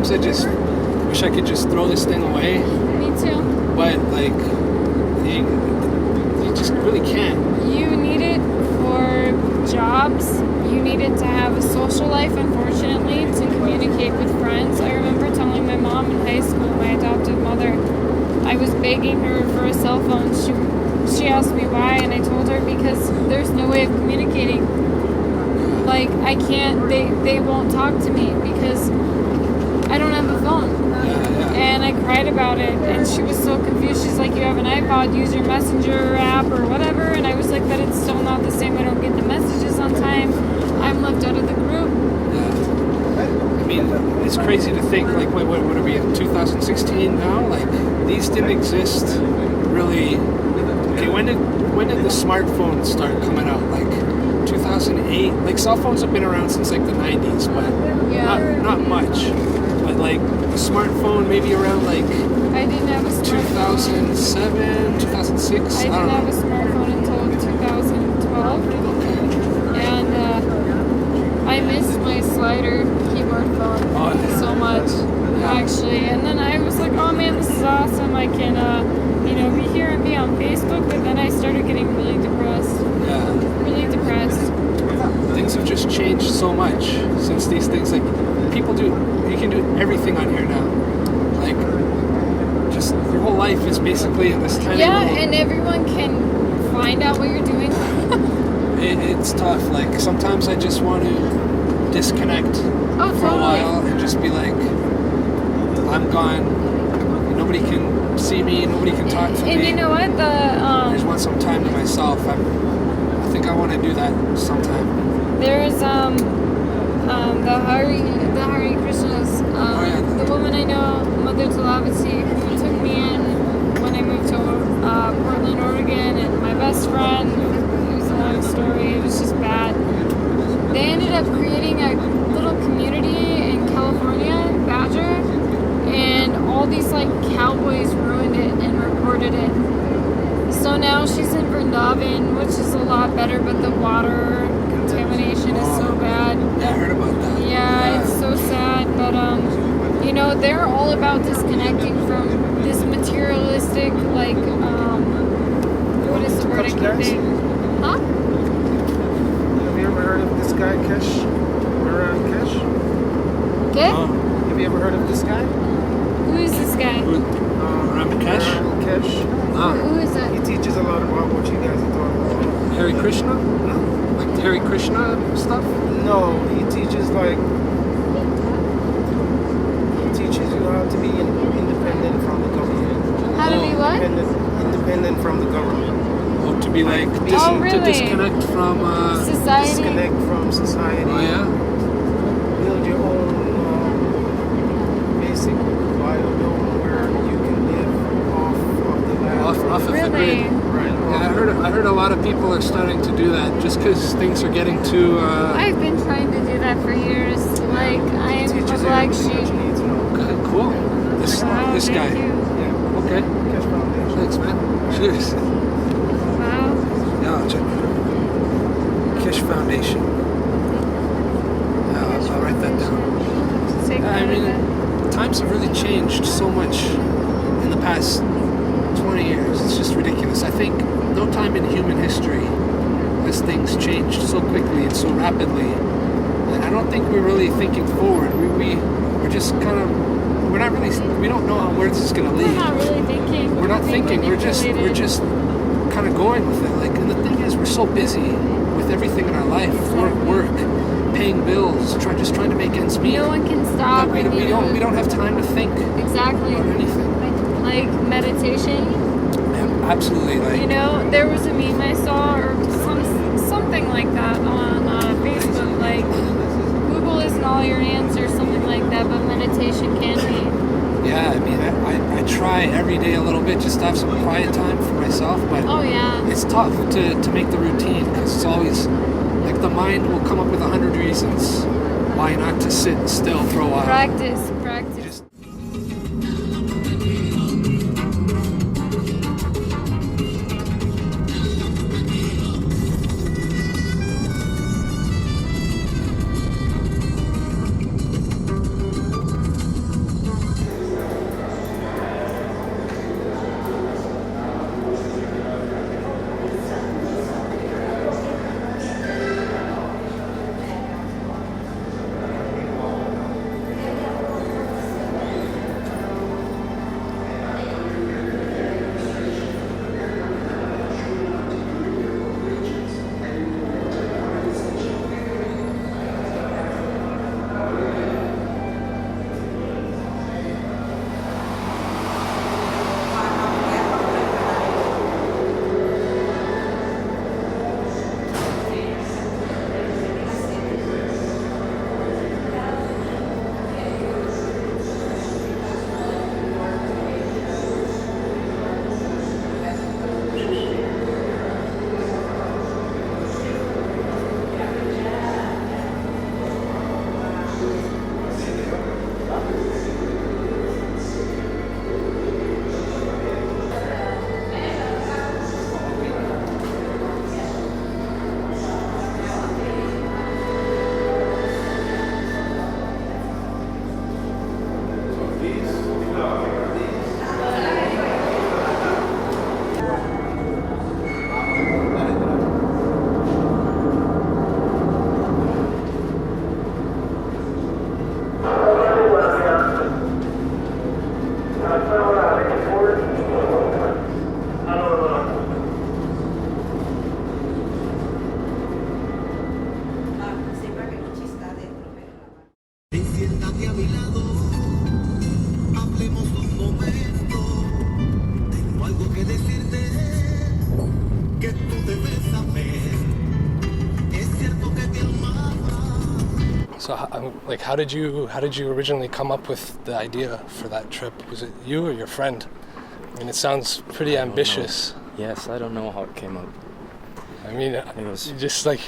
sometimes I just wish I could just throw this thing away. Me too. But like, you just really can't. You need it for jobs. You need it to have a social life, unfortunately, to communicate with friends. I remember telling my mom in high school, my adoptive mother, I was begging her for a cell phone. She asked me why, and I told her because there's no way of communicating. Like, I can't, they won't talk to me because I don't have a phone. And I cried about it, and she was so confused. She's like, you have an iPod, use your Messenger app or whatever. And I was like, but it's still not the same. I don't get the messages on time. I'm left out of the group. Yeah. I mean, it's crazy to think, like, what are we in 2016 now? Like, these didn't exist really. Okay, when did the smartphones start coming out? Like 2008. Like, cell phones have been around since like the 90s, but not much. But like the smartphone maybe around like I didn't have a smartphone. 2007, 2006. I didn't have a smartphone until 2012. Okay. And I missed my slider keyboard phone so much, actually. And then I was like, oh man, this is awesome. I can, be here and be on Facebook. But then I started getting really depressed. Yeah. Really depressed. Things have just changed so much since these things, like, you can do everything on here now. Like, just your whole life is basically in this tiny little... and everyone can find out what you're doing. It's tough. Like, sometimes I just want to disconnect for a while and just be like, I'm gone. Nobody can see me. Nobody can talk to me. And you know what? I just want some time to myself. I think I want to do that sometime. There's the Hare Krishnas. The woman I know, Mother Talavati, who took me in when I moved to Portland, Oregon, and my best friend. It was a long story. It was just bad. They ended up creating a little community in California, Badger, and all these like cowboys ruined it and reported it. So now she's in Vrindavan, which is a lot better, but the water contamination is so bad. Yeah, I heard about that. Yeah, it's so sad, but they're all about disconnecting from this materialistic, like, what is the word I keep saying? Huh? Have you ever heard of this guy, Kesh? Kesh? Okay. Have you ever heard of this guy? Who is this guy? Kesh? Kesh. Who is that? He teaches a lot about what you guys are talking about. Hare Krishna? Like Hare Krishna stuff? No, he teaches you how to be independent from the government. How to be what? Independent from the government. Oh, to be like, really? to disconnect from... Society? Disconnect from society. Oh, yeah? Build your own basic biodome where you can live off of the land. Off of the grid. Right. Yeah, I heard a lot of people are starting to do that just because things are getting too... I've been trying to do that for years. Like, I am a black sheep. Okay, cool. This guy. Thank you. Yeah. Okay. Kesh Foundation. Thanks, man. Cheers. Wow. Yeah, I'll check it out. Kish Foundation. I'll write that down. Take I note of mean, that. times have really changed so much in the past 20 years. It's just ridiculous. I think no time in human history has things changed so quickly and so rapidly. And I don't think we're really thinking forward. We're just kind of, we don't know where this is going to lead. We're not really thinking. We're not thinking. We're just kind of going with it. Like, and the thing is, we're so busy with everything in our life, work, paying bills, just trying to make ends meet. No one can stop. We don't have time to think Exactly. about anything. Like meditation. Yeah, absolutely. Like, There was a meme I saw or something like that on Facebook. Like, Google isn't all your answers, something like that, but meditation can be. yeah, I mean, I try every day a little bit just to have some quiet time for myself, but Oh yeah. it's tough to make the routine because it's always like the mind will come up with 100 reasons why not to sit still for a while. Practice. Siéntate a mi lado, hablemos un momento. Tengo algo que decirte que tú debes saber. Es cierto que te amaba. So, how did you originally come up with the idea for that trip? Was it you or your friend? I mean, it sounds pretty ambitious. Yes, I don't know how it came up. I mean, It was just like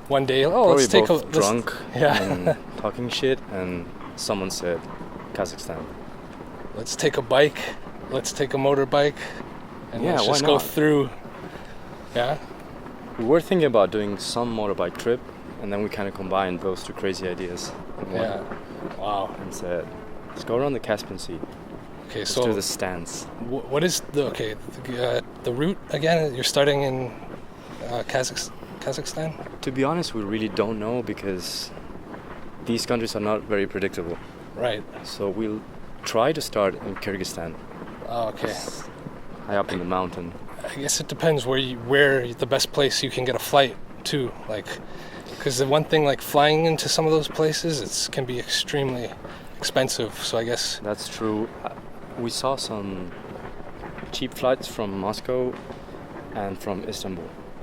one day, probably let's take both drunk yeah. and talking shit, and someone said Kazakhstan. Let's take a bike, let's take a motorbike, and Yeah, let's why just go not? through. Yeah. We were thinking about doing some motorbike trip, and then we kind of combined those two crazy ideas in one Yeah. Wow. and said, let's go around the Caspian Sea. Okay, Let's so do the stands. what is the route again? You're starting in Kazakhstan? To be honest, we really don't know because these countries are not very predictable. Right. So we'll try to start in Kyrgyzstan, Oh, okay. high up in the mountain. I guess it depends where the best place you can get a flight to, like, because the one thing, like, flying into some of those places, can be extremely expensive. So I guess That's true. We saw some cheap flights from Moscow and from Istanbul.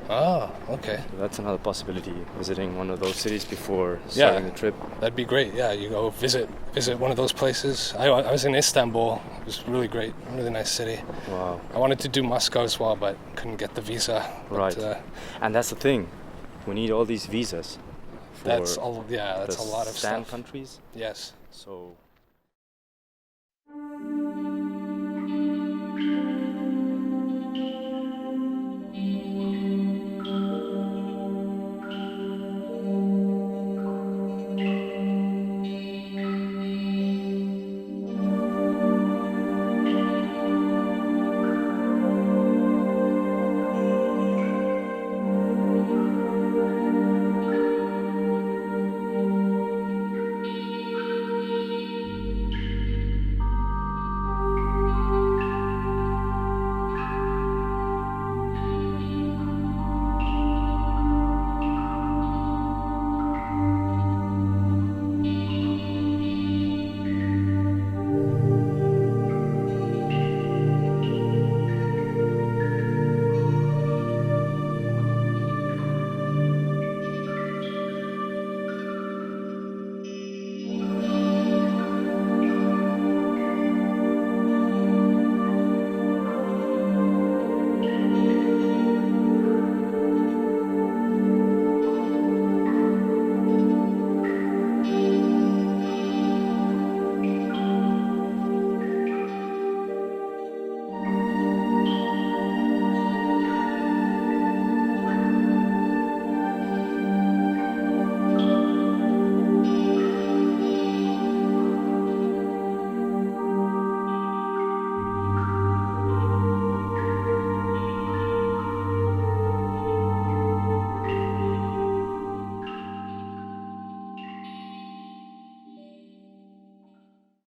okay, So that's another possibility, visiting one of those cities before starting the trip. that'd be great. Yeah, you go visit one of those places. I was in Istanbul. It was really great, really nice city. Wow. I wanted to do Moscow as well, but couldn't get the visa. Right. But, And that's the thing. We need all these visas for that's a lot of the stuff. countries. Yes. So